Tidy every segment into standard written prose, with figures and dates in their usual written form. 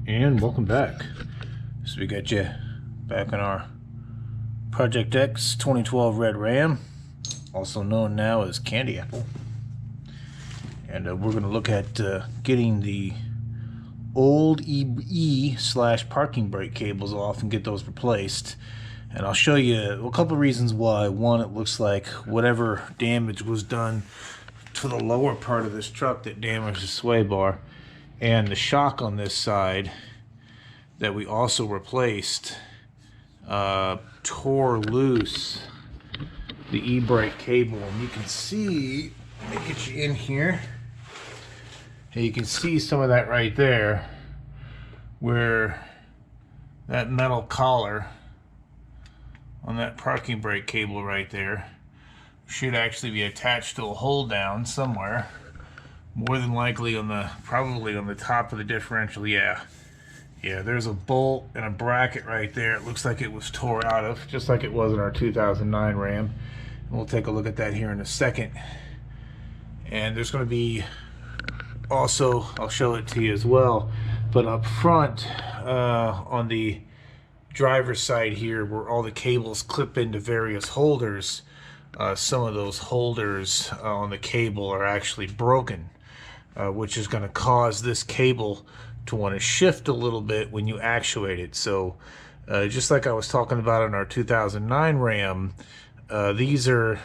And welcome back. So we got you back on our Project X 2012 Red Ram, also known now as Candy Apple. And we're going to look at getting the old EE/parking brake cables off and get those replaced. And I'll show you a couple reasons why. One, it looks like whatever damage was done to the lower part of this truck that damaged the sway bar, and the shock on this side that we also replaced tore loose the e-brake cable. And you can see, let me get you in here, and you can see some of that right there, where that metal collar on that parking brake cable right there should actually be attached to a hold down somewhere, more than likely on the, probably on the top of the differential. Yeah, there's a bolt and a bracket right there. It looks like it was tore out of, just like it was in our 2009 Ram. And we'll take a look at that here in a second. And there's going to be also, I'll show it to you as well, but up front on the driver's side here, where all the cables clip into various holders, some of those holders on the cable are actually broken, which is going to cause this cable to want to shift a little bit when you actuate it. So just like I was talking about in our 2009 Ram, these are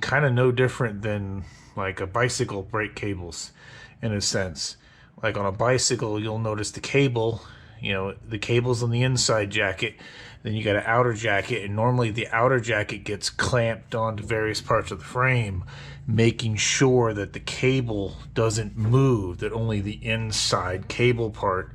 kind of no different than like a bicycle brake cables in a sense. Like on a bicycle, you'll notice the cable, the cable's on the inside jacket, then you got an outer jacket, and normally the outer jacket gets clamped onto various parts of the frame, making sure that the cable doesn't move, that only the inside cable part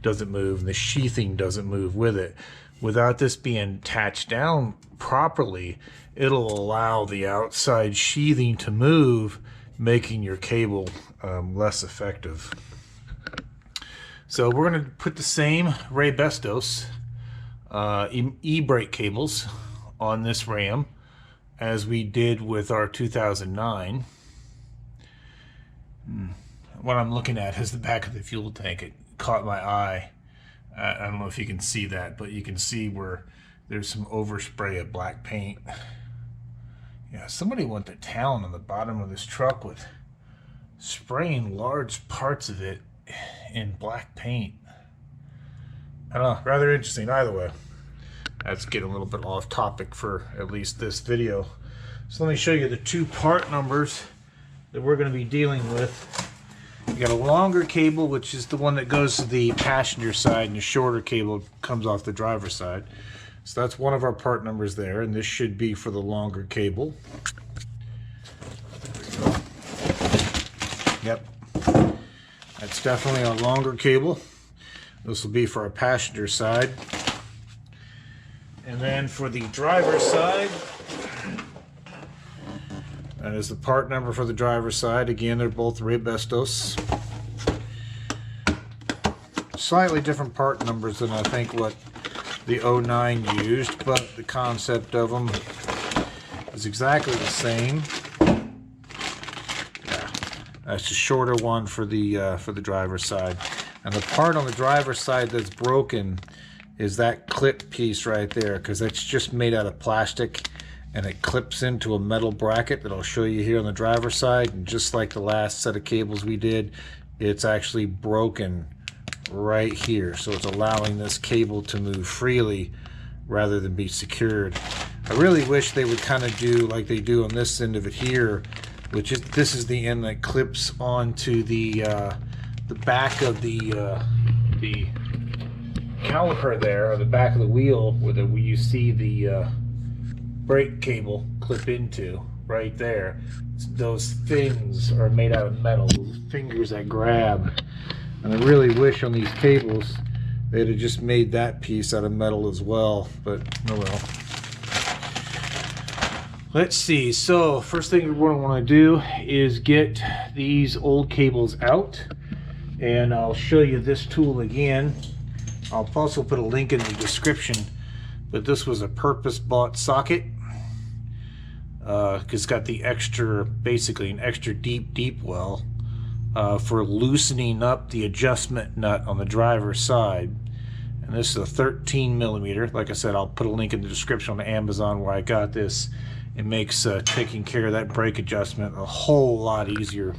doesn't move and the sheathing doesn't move with it. Without this being attached down properly, it'll allow the outside sheathing to move, making your cable less effective. So we're going to put the same Rainman e-brake cables on this Ram as we did with our 2009. What I'm looking at is the back of the fuel tank. It caught my eye. I don't know if you can see that, but you can see where there's some overspray of black paint. Yeah, somebody went to town on the bottom of this truck with spraying large parts of it in black paint. I don't know, rather interesting. Either way, that's getting a little bit off topic for at least this video. So let me show you the two part numbers that we're going to be dealing with. You got a longer cable, which is the one that goes to the passenger side, and the shorter cable comes off the driver's side. So that's one of our part numbers there, and this should be for the longer cable. Yep, that's definitely a longer cable. This will be for our passenger side. And then for the driver's side, that is the part number for the driver's side. Again, they're both Rainman. Slightly different part numbers than I think what the 09 used, but the concept of them is exactly the same. Yeah, that's the shorter one for the driver's side. And the part on the driver's side that's broken is that clip piece right there, because that's just made out of plastic and it clips into a metal bracket that I'll show you here on the driver's side. And just like the last set of cables we did, it's actually broken right here, so it's allowing this cable to move freely rather than be secured. I really wish they would kind of do like they do on this end of it here, which is, this is the end that clips onto the back of the caliper there, or the back of the wheel, where you see the brake cable clip into right there. Those things are made out of metal, those fingers that grab. And I really wish on these cables they'd have just made that piece out of metal as well, but oh well. Let's see, so first thing we're going to want to do is get these old cables out, and I'll show you this tool again. I'll also put a link in the description, but this was a purpose-bought socket. It's got the extra, basically an extra deep well for loosening up the adjustment nut on the driver's side. And this is a 13 millimeter. Like I said, I'll put a link in the description on Amazon where I got this. It makes taking care of that brake adjustment a whole lot easier.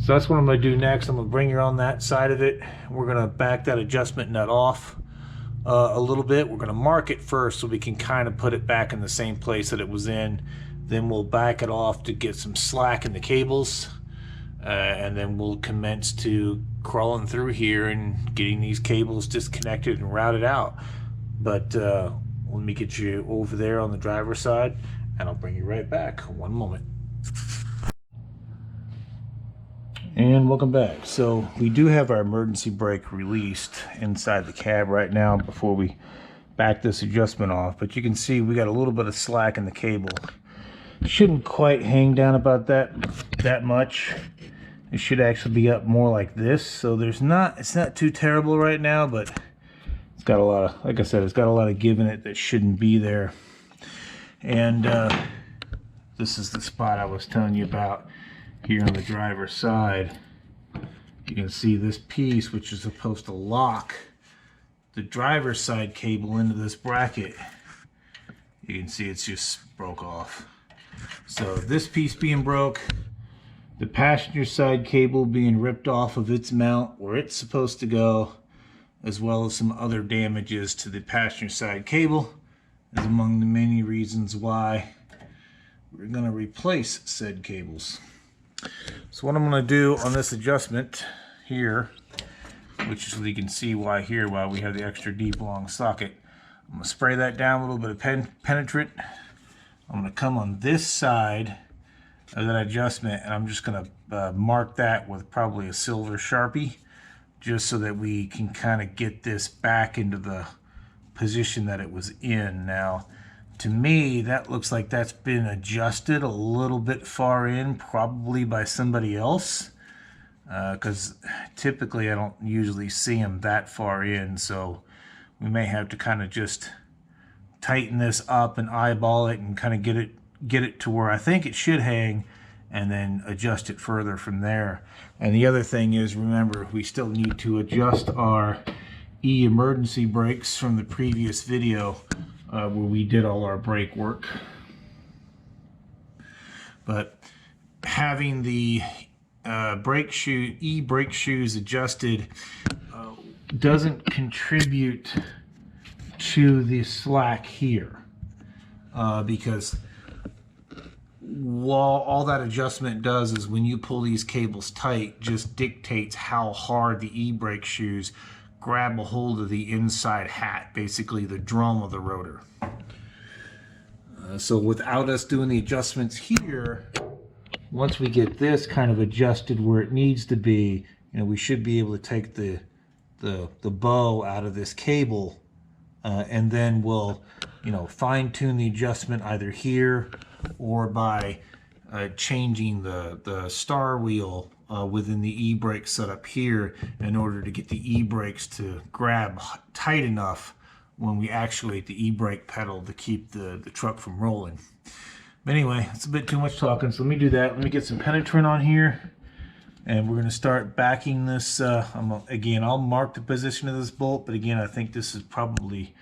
So that's what I'm going to do next. I'm going to bring her on that side of it. We're going to back that adjustment nut off a little bit. We're going to mark it first so we can kind of put it back in the same place that it was in. Then we'll back it off to get some slack in the cables. And then we'll commence to crawling through here and getting these cables disconnected and routed out. But let me get you over there on the driver's side and I'll bring you right back. One moment. And welcome back. So we do have our emergency brake released inside the cab right now before we back this adjustment off. But you can see we got a little bit of slack in the cable. It shouldn't quite hang down about that much. It should actually be up more like this. So it's not too terrible right now, but it's got a lot of, like I said, it's got a lot of give in it that shouldn't be there. And this is the spot I was telling you about here on the driver's side. You can see this piece, which is supposed to lock the driver's side cable into this bracket. You can see it's just broke off. So this piece being broke, the passenger side cable being ripped off of its mount where it's supposed to go, as well as some other damages to the passenger side cable, is among the many reasons why we're going to replace said cables. So what I'm going to do on this adjustment here, which is so you can see why we have the extra deep long socket, I'm going to spray that down with a little bit of penetrant. I'm going to come on this side of that adjustment and I'm just going to mark that with probably a silver Sharpie, just so that we can kind of get this back into the position that it was in. Now, to me, that looks like that's been adjusted a little bit far in, probably by somebody else, because typically I don't usually see them that far in, so we may have to kind of just tighten this up and eyeball it and kind of get it to where I think it should hang, and then adjust it further from there. And the other thing is, remember, we still need to adjust our emergency brakes from the previous video where we did all our brake work. But having the brake shoes adjusted doesn't contribute to the slack here, because while all that adjustment does is when you pull these cables tight, just dictates how hard the e-brake shoes grab a hold of the inside hat, basically the drum of the rotor. So without us doing the adjustments here, once we get this kind of adjusted where it needs to be, we should be able to take the bow out of this cable, and then we'll fine-tune the adjustment either here or by changing the star wheel within the e-brake setup here in order to get the e-brakes to grab tight enough when we actuate the e-brake pedal to keep the truck from rolling. But anyway, it's a bit too much talking, so let me do that. Let me get some penetrant on here, and we're going to start backing this. Again, I'll mark the position of this bolt, but again, I think this has probably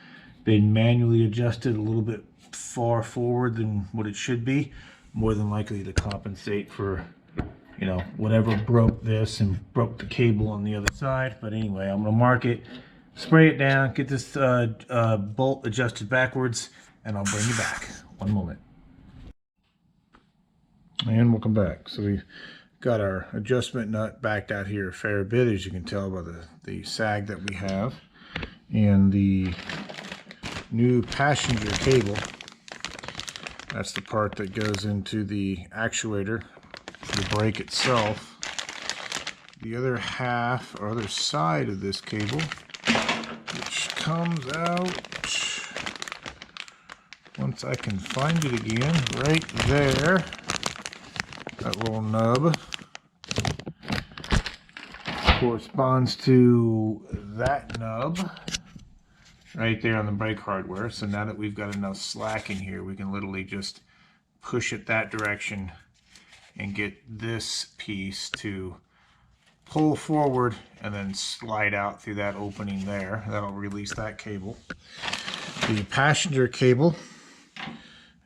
been manually adjusted a little bit far forward than what it should be, more than likely to compensate for whatever broke this and broke the cable on the other side. But anyway, I'm going to mark it, spray it down, get this bolt adjusted backwards, and I'll bring you back. One moment. And welcome back. So we've got our adjustment nut backed out here a fair bit, as you can tell by the sag that we have, and the new passenger cable. That's the part that goes into the actuator, the brake itself. The other half, or other side of this cable, which comes out, once I can find it again, right there, that little nub corresponds to that nub right there on the brake hardware. So now that we've got enough slack in here, we can literally just push it that direction and get this piece to pull forward and then slide out through that opening there. That'll release that cable. The passenger cable,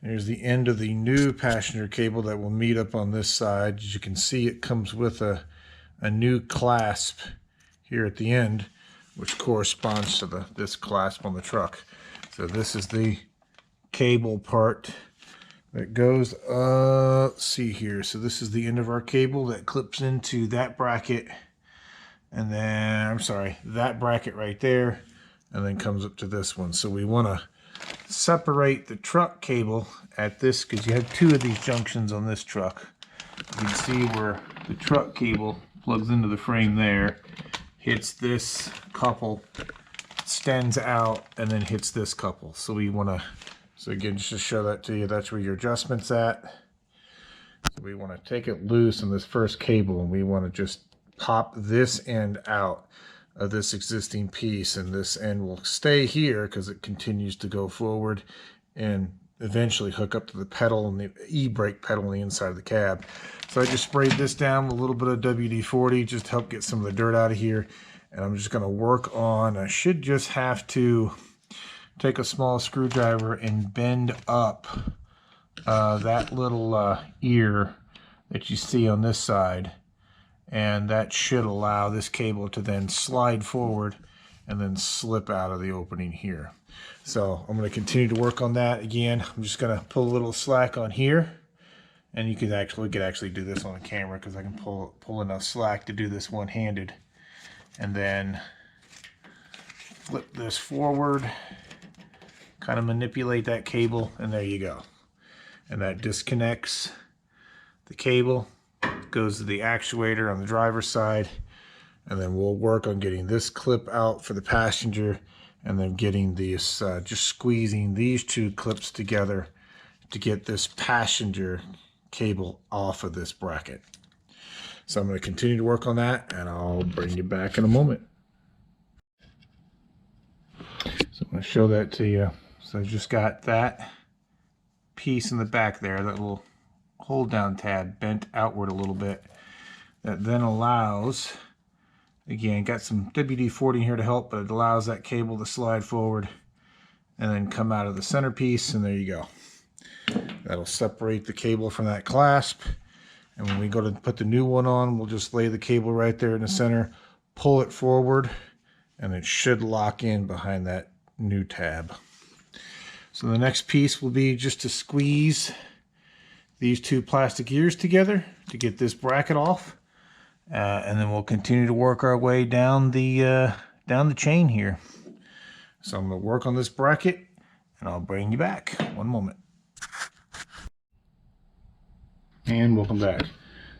there's the end of the new passenger cable that will meet up on this side. As you can see, it comes with a new clasp here at the end, which corresponds to this clasp on the truck. So this is the cable part that goes, let's see here. So this is the end of our cable that clips into that bracket, and then, I'm sorry, that bracket right there, and then comes up to this one. So we want to separate the truck cable at this, because you have two of these junctions on this truck. You can see where the truck cable plugs into the frame there, hits this couple, extends out, and then hits this couple. So we want to, so again, just to show that to you, that's where your adjustment's at. So we want to take it loose on this first cable, and we want to just pop this end out of this existing piece, and this end will stay here because it continues to go forward and eventually hook up to the pedal and the e-brake pedal on the inside of the cab. So I just sprayed this down with a little bit of WD-40 just to help get some of the dirt out of here. And I'm just going to work on, I should just have to take a small screwdriver and bend up that little ear that you see on this side. And that should allow this cable to then slide forward and then slip out of the opening here. So I'm going to continue to work on that. Again, I'm just going to pull a little slack on here, and you could actually do this on the camera because I can pull enough slack to do this one-handed, and then flip this forward, kind of manipulate that cable, and there you go. And that disconnects the cable, goes to the actuator on the driver's side, and then we'll work on getting this clip out for the passenger, and then getting this, just squeezing these two clips together to get this passenger cable off of this bracket. So I'm going to continue to work on that, and I'll bring you back in a moment. So I'm going to show that to you. So I just got that piece in the back there, that little hold down tab bent outward a little bit, that then allows, again, got some WD-40 in here to help, but it allows that cable to slide forward and then come out of the centerpiece, and there you go. That'll separate the cable from that clasp, and when we go to put the new one on, we'll just lay the cable right there in the center, pull it forward, and it should lock in behind that new tab. So the next piece will be just to squeeze these two plastic ears together to get this bracket off, and then we'll continue to work our way down the chain here. So I'm going to work on this bracket, and I'll bring you back. One moment. And welcome back.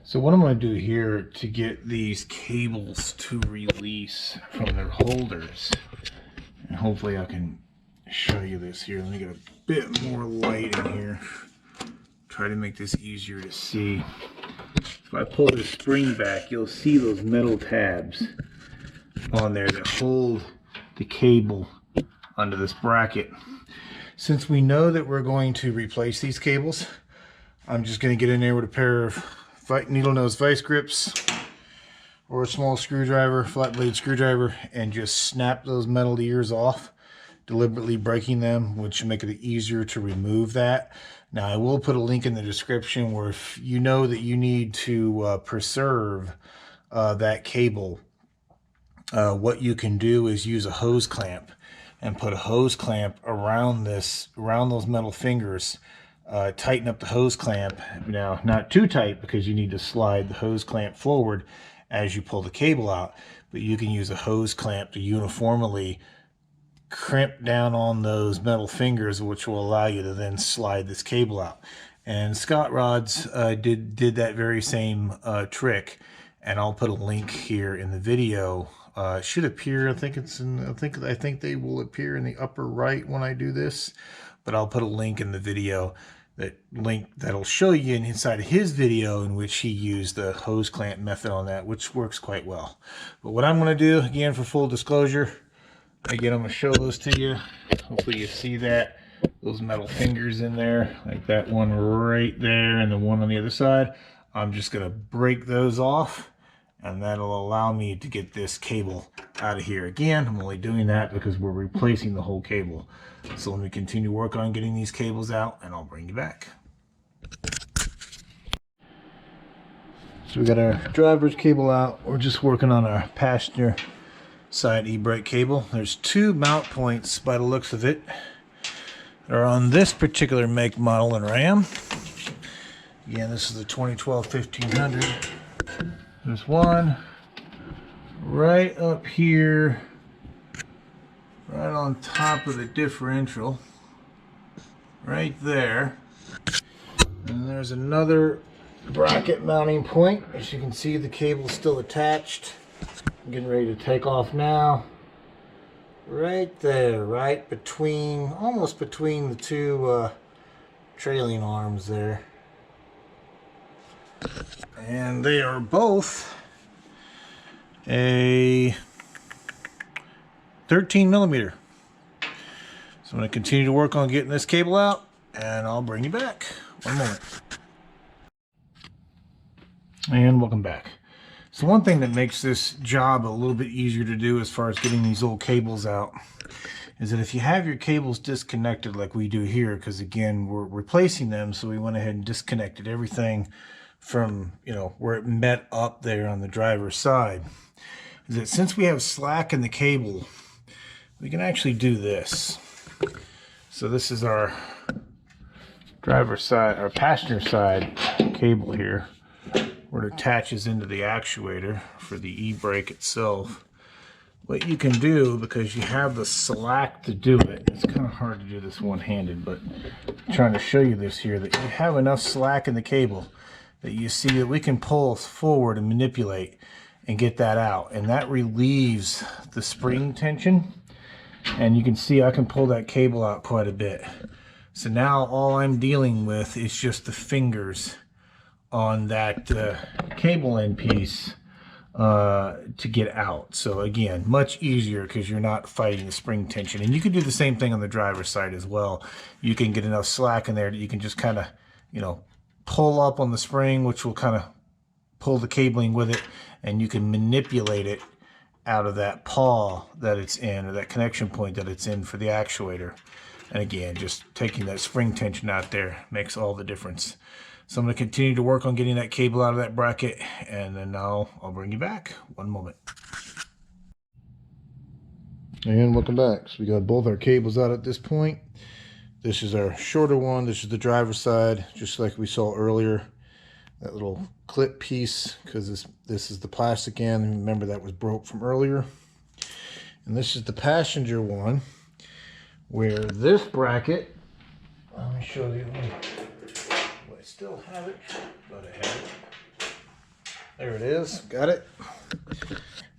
So what I'm going to do here to get these cables to release from their holders, and hopefully I can show you this here. Let me get a bit more light in here. Try to make this easier to see. If I pull this spring back, you'll see those metal tabs on there that hold the cable onto this bracket. Since we know that we're going to replace these cables, I'm just going to get in there with a pair of needle nose vice grips or a small screwdriver, flat blade screwdriver, and just snap those metal ears off, deliberately breaking them, which will make it easier to remove that. Now, I will put a link in the description where if you know that you need to preserve that cable, what you can do is use a hose clamp and put a hose clamp around those metal fingers. Tighten up the hose clamp. Now, not too tight because you need to slide the hose clamp forward as you pull the cable out, but you can use a hose clamp to uniformly crimp down on those metal fingers, which will allow you to then slide this cable out. And Scott Rods did that very same trick, and I'll put a link here in the video. It should appear, I think they will appear in the upper right when I do this, but I'll put a link in the video, that'll show you inside of his video in which he used the hose clamp method on that, which works quite well. But what I'm going to do, again, for full disclosure, again, I'm going to show those to you. Hopefully you see that. Those metal fingers in there, like that one right there and the one on the other side. I'm just going to break those off, and that'll allow me to get this cable out of here. Again, I'm only doing that because we're replacing the whole cable. So let me continue work on getting these cables out, and I'll bring you back. So we got our driver's cable out. We're just working on our passenger side e-brake cable. There's two mount points by the looks of it. They're on this particular make, model, and Ram. Again, this is the 2012 1500. There's one right up here, right on top of the differential, right there. And there's another bracket mounting point. As you can see, the cable's still attached. I'm getting ready to take off now. Right there, right between, almost between the two trailing arms there. And they are both a 13 millimeter. So I'm going to continue to work on getting this cable out, and I'll bring you back. One moment. And welcome back. So one thing that makes this job a little bit easier to do as far as getting these old cables out is that if you have your cables disconnected like we do here, because again we're replacing them, so we went ahead and disconnected everything from, you know, where it met up there on the driver's side, is that since we have slack in the cable, we can actually do this. So this is our driver's side, our passenger side cable here, where it attaches into the actuator for the e-brake itself. What you can do, because you have the slack to do it, it's kind of hard to do this one-handed, but I'm trying to show you this here, that you have enough slack in the cable that you see that we can pull forward and manipulate and get that out, and that relieves the spring tension. And you can see I can pull that cable out quite a bit. So now all I'm dealing with is just the fingers on that cable end piece to get out. So again, much easier because you're not fighting the spring tension. And you can do the same thing on the driver's side as well. You can get enough slack in there that you can just kind of, you know, pull up on the spring, which will kind of pull the cabling with it, and you can manipulate it out of that paw that it's in, or that connection point that it's in for the actuator. And again, just taking that spring tension out there makes all the difference. So I'm going to continue to work on getting that cable out of that bracket, and then I'll bring you back. One moment. And welcome back. So we got both our cables out at this point. This is our shorter one. This is the driver's side, just like we saw earlier. That little clip piece, because this is the plastic end. Remember, that was broke from earlier. And this is the passenger one, where this bracket, let me show you. I still have it, but I have it. There it is, got it.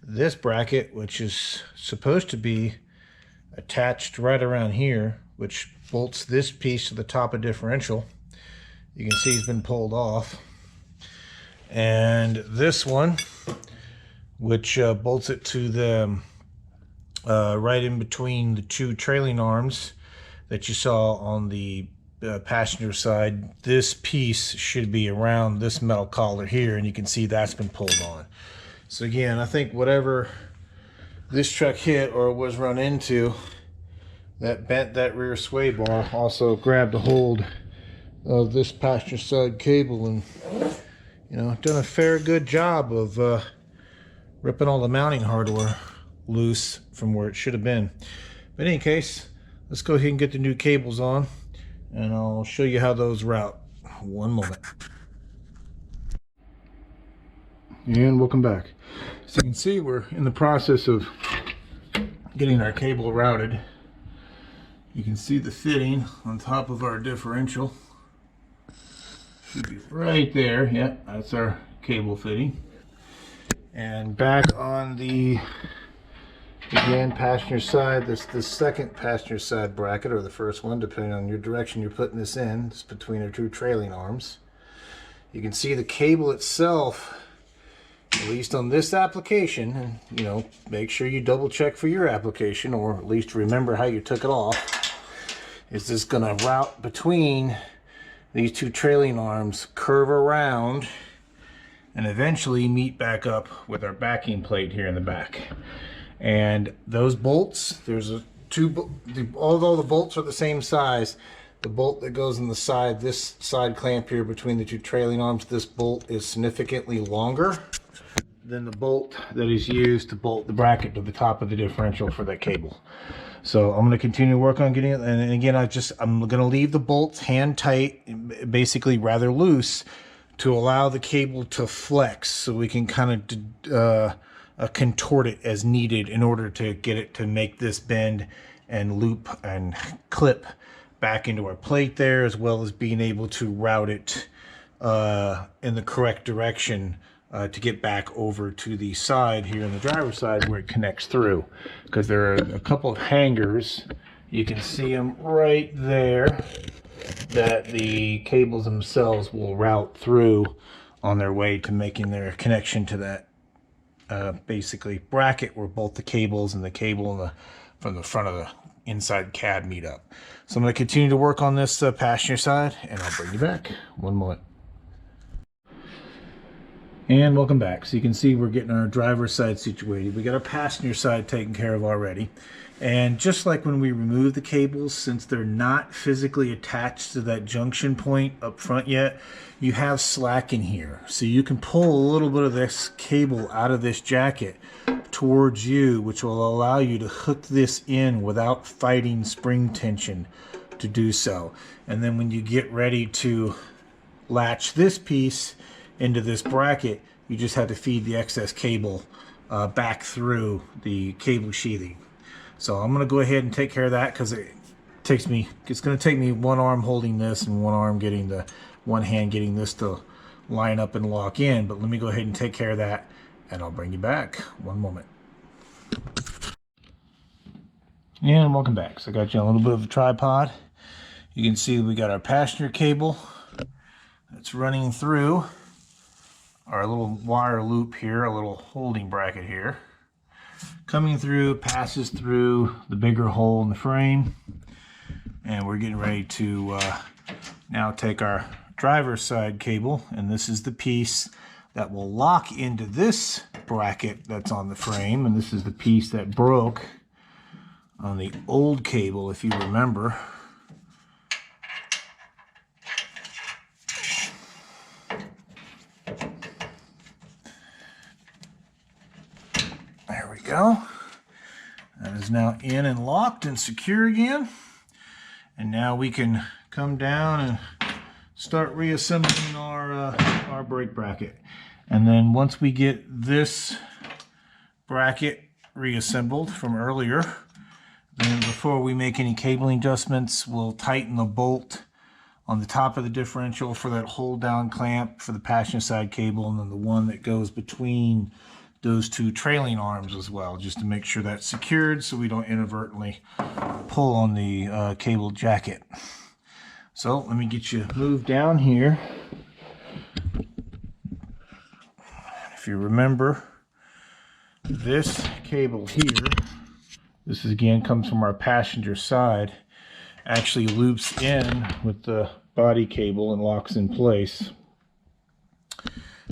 This bracket, which is supposed to be attached right around here, which bolts this piece to the top of differential. You can see it's been pulled off. And this one, which bolts it to the right in between the two trailing arms that you saw on the passenger side. This piece should be around this metal collar here, and you can see that's been pulled on. So again, I think whatever this truck hit or was run into, that bent that rear sway bar, also grabbed a hold of this passenger side cable, and you know, done a fair good job of ripping all the mounting hardware loose from where it should have been. But in any case, let's go ahead and get the new cables on, and I'll show you how those route. One moment. And welcome back. So you can see we're in the process of getting our cable routed. You can see the fitting on top of our differential. Should be right there. Yeah, that's our cable fitting. And back on the, again, passenger side, this the second passenger side bracket, or the first one, depending on your direction you're putting this in. It's between our two trailing arms. You can see the cable itself, at least on this application, and you know, make sure you double check for your application, or at least remember how you took it off. Is this going to route between these two trailing arms, curve around, and eventually meet back up with our backing plate here in the back. And those bolts, there's although the bolts are the same size, the bolt that goes in the side, this side clamp here between the two trailing arms, this bolt is significantly longer than the bolt that is used to bolt the bracket to the top of the differential for that cable. So I'm going to continue to work on getting it. And again, I'm going to leave the bolts hand tight, basically rather loose, to allow the cable to flex so we can kind of contort it as needed in order to get it to make this bend and loop and clip back into our plate there, as well as being able to route it in the correct direction to get back over to the side here on the driver's side where it connects through. Because there are a couple of hangers, you can see them right there, that the cables themselves will route through on their way to making their connection to that basically bracket where both the cables and the cable from the front of the inside cab meet up. So I'm going to continue to work on this passenger side, and I'll bring you back. One moment. And welcome back. So you can see we're getting our driver's side situated. We got our passenger side taken care of already. And just like when we remove the cables, since they're not physically attached to that junction point up front yet, you have slack in here. So you can pull a little bit of this cable out of this jacket towards you, which will allow you to hook this in without fighting spring tension to do so. And then when you get ready to latch this piece into this bracket, you just have to feed the excess cable back through the cable sheathing. So I'm going to go ahead and take care of that, because it's going to take me one arm holding this and one hand getting this to line up and lock in. But let me go ahead and take care of that, and I'll bring you back. One moment. And welcome back. So I got you on a little bit of a tripod. You can see we got our passenger cable that's running through our little wire loop here, a little holding bracket here. Coming through, passes through the bigger hole in the frame. And we're getting ready to now take our driver's side cable, and this is the piece that will lock into this bracket that's on the frame, and this is the piece that broke on the old cable, if you remember. There we go. That is now in and locked and secure again. And now we can come down and start reassembling our brake bracket. And then once we get this bracket reassembled from earlier, then before we make any cabling adjustments, we'll tighten the bolt on the top of the differential for that hold down clamp for the passenger side cable, and then the one that goes between those two trailing arms as well, just to make sure that's secured so we don't inadvertently pull on the cable jacket. So let me get you moved down here. If you remember, this cable here, this is, again, comes from our passenger side, actually loops in with the body cable and locks in place.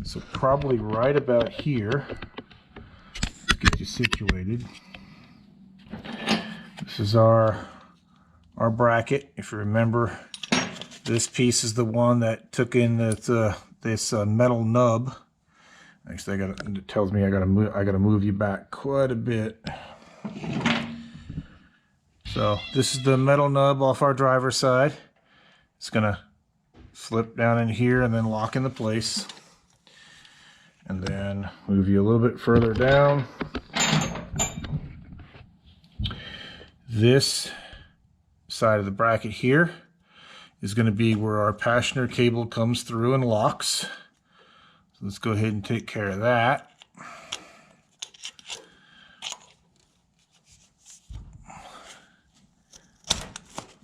So probably right about here, let's get you situated. This is our bracket. If you remember, this piece is the one that took in this metal nub. Actually, it tells me I gotta move you back quite a bit. So this is the metal nub off our driver's side. It's gonna slip down in here and then lock into place. And then move you a little bit further down. This side of the bracket here is going to be where our passenger cable comes through and locks. So let's go ahead and take care of that.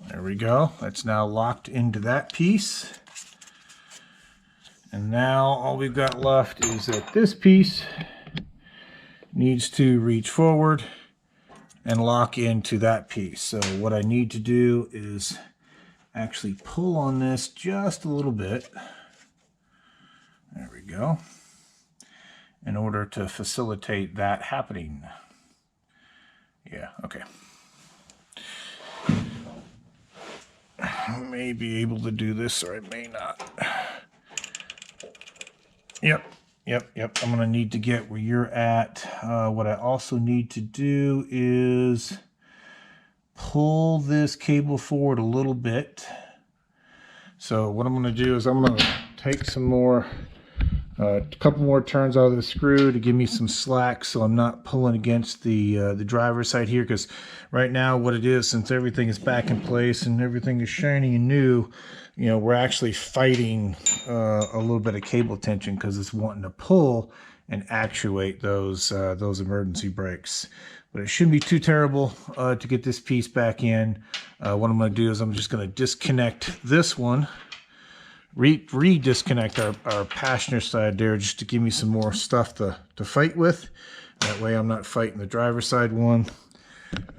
There we go. That's now locked into that piece. And now all we've got left is that this piece needs to reach forward and lock into that piece. So what I need to do is actually pull on this just a little bit. There we go. in order to facilitate that happening. Yeah, okay. I may be able to do this, or I may not. Yep. I'm going to need to get where you're at. What I also need to do is pull this cable forward a little bit. So what I'm going to do is I'm going to take some more, a couple more turns out of the screw to give me some slack, so I'm not pulling against the driver's side here, because right now what it is, since everything is back in place and everything is shiny and new, you know, we're actually fighting a little bit of cable tension because it's wanting to pull and actuate those emergency brakes. But it shouldn't be too terrible to get this piece back in. What I'm going to do is I'm just going to disconnect this one, re-disconnect our passenger side there, just to give me some more stuff to fight with. That way I'm not fighting the driver's side one.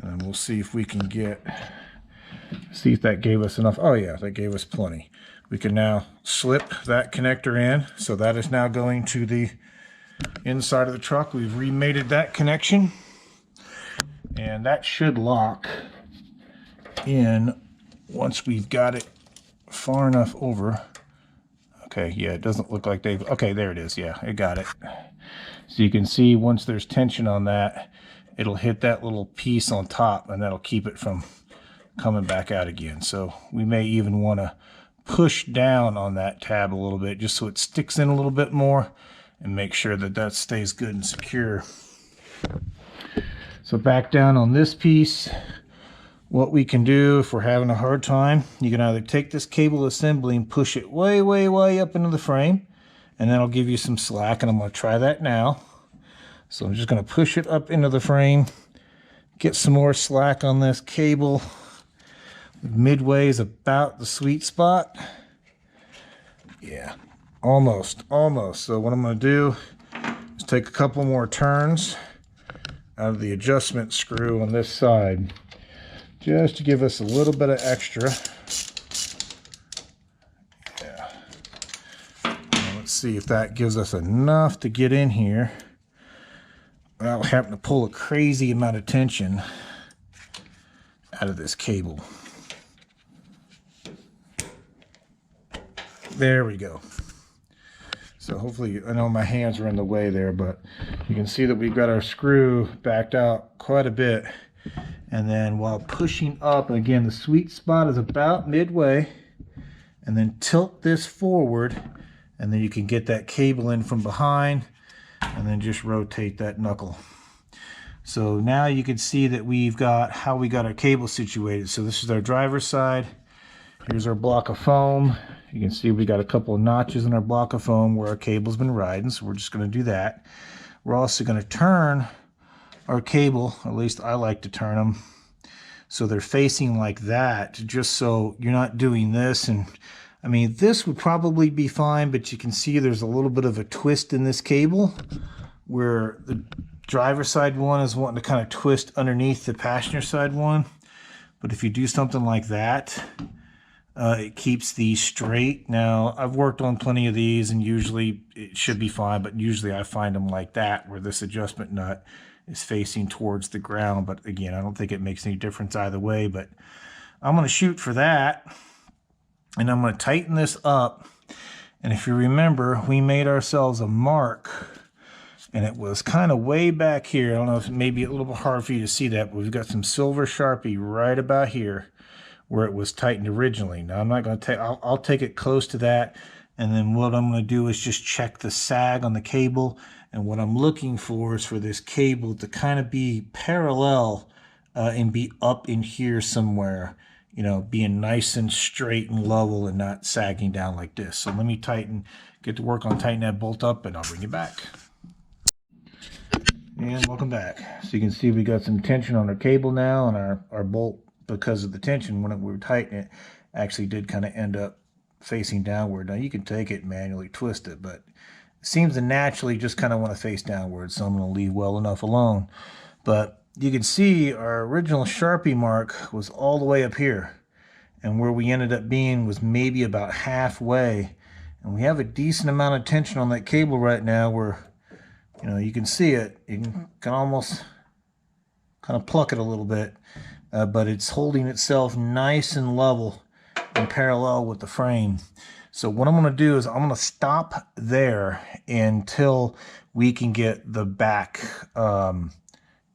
And we'll see if we can see if that gave us enough. Oh yeah, that gave us plenty. We can now slip that connector in. So that is now going to the inside of the truck. We've remated that connection, and that should lock in once we've got it far enough over. Okay, yeah, it doesn't look like they've, okay, there it is. Yeah, it got it. So you can see once there's tension on that, it'll hit that little piece on top, and that'll keep it from coming back out again. So we may even want to push down on that tab a little bit, just so it sticks in a little bit more, and make sure that that stays good and secure. So back down on this piece, what we can do if we're having a hard time, you can either take this cable assembly and push it way, way, way up into the frame, and that'll give you some slack, and I'm going to try that now. So I'm just going to push it up into the frame, get some more slack on this cable. Midway is about the sweet spot. Yeah, almost. So what I'm going to do is take a couple more turns out of the adjustment screw on this side, just to give us a little bit of extra. Yeah. Now let's see if that gives us enough to get in here without having to pull a crazy amount of tension out of this cable. There we go. So hopefully, I know my hands are in the way there, but you can see that we've got our screw backed out quite a bit. And then while pushing up, again, the sweet spot is about midway, and then tilt this forward, and then you can get that cable in from behind, and then just rotate that knuckle. So now you can see that we've got how we got our cable situated. So this is our driver's side. Here's our block of foam. You can see we got a couple of notches in our block of foam where our cable's been riding, so we're just going to do that. We're also going to turn our cable, at least I like to turn them, so they're facing like that, just so you're not doing this. And I mean, this would probably be fine, but you can see there's a little bit of a twist in this cable where the driver's side one is wanting to kind of twist underneath the passenger side one. But if you do something like that, it keeps these straight. Now, I've worked on plenty of these, and usually it should be fine, but usually I find them like that, where this adjustment nut is facing towards the ground. But again, I don't think it makes any difference either way, but I'm going to shoot for that, and I'm going to tighten this up. And if you remember, we made ourselves a mark, and it was kind of way back here. I don't know if it may be a little bit hard for you to see that, but we've got some silver Sharpie right about here where it was tightened originally. Now I'm not going to take, I'll take it close to that, and then what I'm going to do is just check the sag on the cable. And what I'm looking for is for this cable to kind of be parallel and be up in here somewhere, you know, being nice and straight and level and not sagging down like this. So let me get to work on tightening that bolt up, and I'll bring you back. And welcome back. So you can see we got some tension on our cable now, and our bolt, because of the tension when we were tightening it, actually did kind of end up facing downward. Now you can take it and manually twist it, but it seems to naturally just kind of want to face downward, so I'm going to leave well enough alone. But you can see our original Sharpie mark was all the way up here, and where we ended up being was maybe about halfway. And we have a decent amount of tension on that cable right now, where You know, you can see it. You can almost kind of pluck it a little bit, but it's holding itself nice and level in parallel with the frame. So what I'm going to do is I'm going to stop there until we can get the back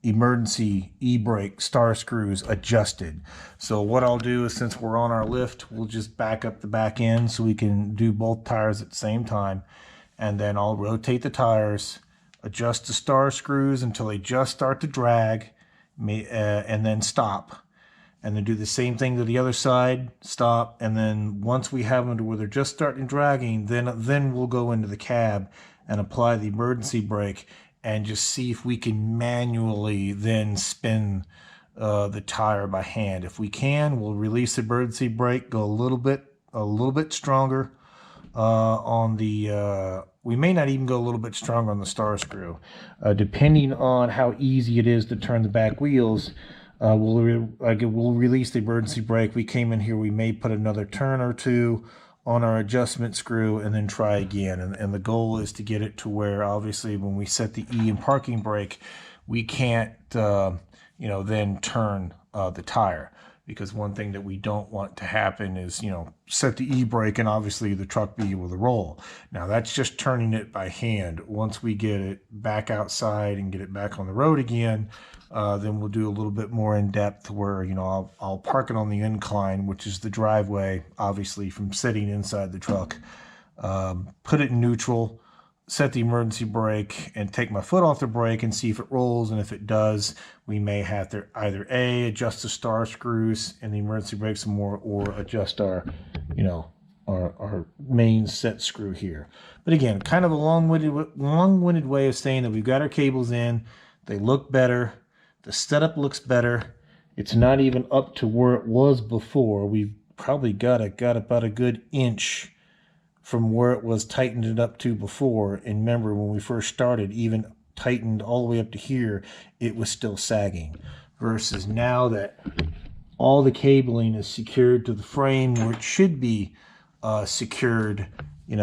emergency e-brake star screws adjusted. So what I'll do is, since we're on our lift, we'll just back up the back end so we can do both tires at the same time. And then I'll rotate the tires, adjust the star screws until they just start to drag, and then stop. And then do the same thing to the other side, stop, and then once we have them to where they're just starting dragging, then we'll go into the cab and apply the emergency brake and just see if we can manually then spin the tire by hand. If we can, we'll release the emergency brake, go a little bit stronger on the we may not even go a little bit stronger on the star screw, depending on how easy it is to turn the back wheels. We'll release the emergency brake. We came in here, we may put another turn or two on our adjustment screw and then try again. And the goal is to get it to where, obviously, when we set the E in parking brake, we can't, then turn the tire. Because one thing that we don't want to happen is, set the e-brake and obviously the truck be able to roll. Now that's just turning it by hand. Once we get it back outside and get it back on the road again, then we'll do a little bit more in depth where, I'll park it on the incline, which is the driveway, obviously from sitting inside the truck, put it in neutral, set the emergency brake, and take my foot off the brake and see if it rolls. And if it does, we may have to either adjust the star screws and the emergency brake some more, or adjust our main set screw here. But again, kind of a long-winded way of saying that we've got our cables in, they look better, the setup looks better. It's not even up to where it was before. We've probably got about a good inch from where it was tightened it up to before. And remember, when we first started, even tightened all the way up to here, it was still sagging. Versus now that all the cabling is secured to the frame where it should be secured, you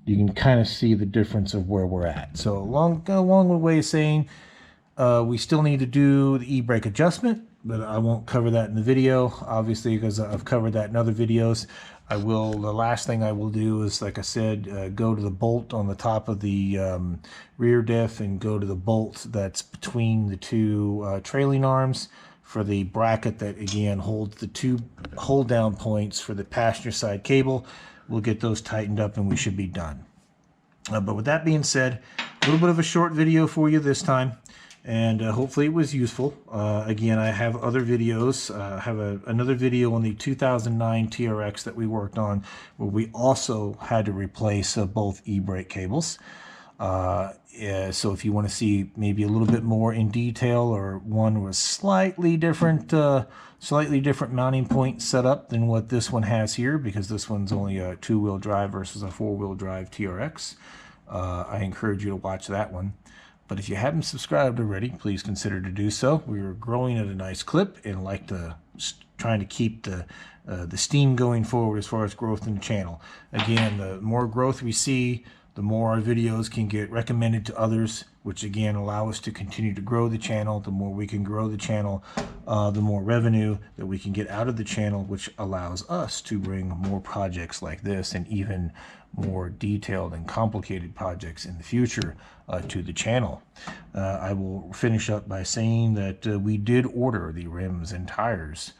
can kind of see the difference of where we're at. So a long way of saying we still need to do the e-brake adjustment, but I won't cover that in the video, obviously, because I've covered that in other videos. The last thing I will do is, like I said, go to the bolt on the top of the rear diff and go to the bolt that's between the two trailing arms for the bracket that, again, holds the two hold down points for the passenger side cable. We'll get those tightened up and we should be done. But with that being said, a little bit of a short video for you this time. And hopefully it was useful. Again, I have other videos. I have another video on the 2009 TRX that we worked on, where we also had to replace both e-brake cables. So if you want to see maybe a little bit more in detail, or one was slightly different mounting point setup than what this one has here, because this one's only a two-wheel drive versus a four-wheel drive TRX, I encourage you to watch that one. But if you haven't subscribed already, please consider to do so. We are growing at a nice clip and like to trying to keep the steam going forward as far as growth in the channel. Again, the more growth we see, the more our videos can get recommended to others, which again allow us to continue to grow the channel. The more we can grow the channel, the more revenue that we can get out of the channel, which allows us to bring more projects like this and even more detailed and complicated projects in the future to the channel. I will finish up by saying that we did order the rims and tires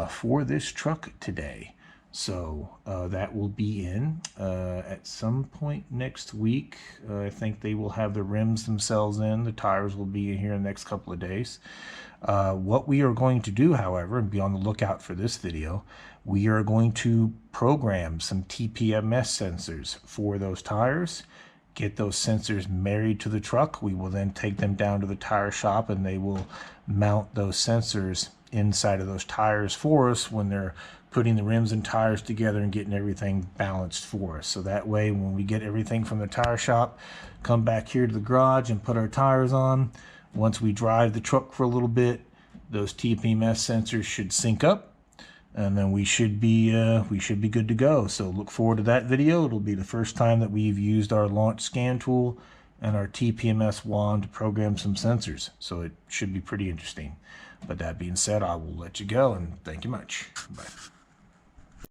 for this truck today. So that will be in at some point next week. I think they will have the rims themselves in. The tires will be in here in the next couple of days. What we are going to do, however, and be on the lookout for this video, we are going to program some TPMS sensors for those tires, get those sensors married to the truck. We will then take them down to the tire shop and they will mount those sensors inside of those tires for us when they're putting the rims and tires together and getting everything balanced for us. So that way, when we get everything from the tire shop, come back here to the garage and put our tires on, once we drive the truck for a little bit, those TPMS sensors should sync up, and then we should be good to go. So look forward to that video. It'll be the first time that we've used our launch scan tool and our TPMS wand to program some sensors. So it should be pretty interesting. But that being said, I will let you go, and thank you much. Bye.